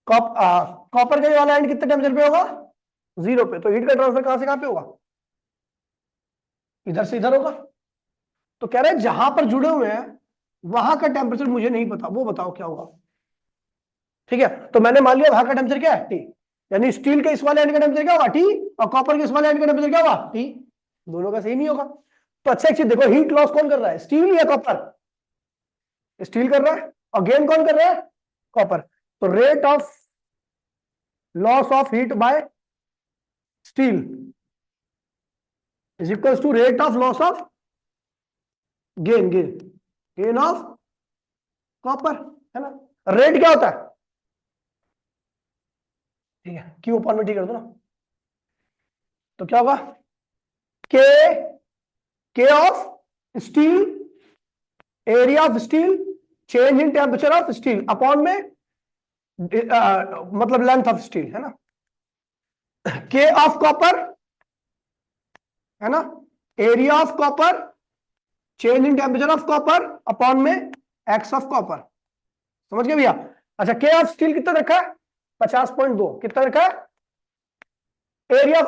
कॉपर का ये वाला एंड कितने टेम्परेचर पे होगा, 0 पे। तो हीट का ट्रांसफर कहां से कहां पे होगा, इधर से इधर होगा। तो कह रहे हैं जहां पर जुड़े हुए हैं वहां का टेम्परेचर मुझे नहीं पता, वो बताओ क्या होगा। ठीक है, तो मैंने मान लिया वहां का टेम्परेचर क्या है, टी। यानी स्टील के इस वाले एंड का टेम्परेचर क्या होगा, टी, और कॉपर के इस वाले एंड का टेम्परेचर क्या होगा, टी। दोनों का सेम ही होगा। तो अच्छा एक चीज देखो, हीट लॉस कौन कर रहा है, स्टील या कॉपर, स्टील कर रहा है, और गेन कौन कर रहा है, कॉपर। तो rate of loss of heat by steel is equal to rate of loss of gain of copper, है ना। रेट क्या होता है, ठीक है, क्यू अपॉन में टी कर दो ना, तो क्या होगा, के के of steel, area of steel, change in temperature of steel upon में मतलब लेंथ ऑफ स्टील, है ना। के ऑफ कॉपर, है ना, area of copper, change in temperature of copper upon में एक्स ऑफ कॉपर। समझ गए भैया। अच्छा, के ऑफ स्टील कितना रखा है, 50.2, कितना रखा है, एरिया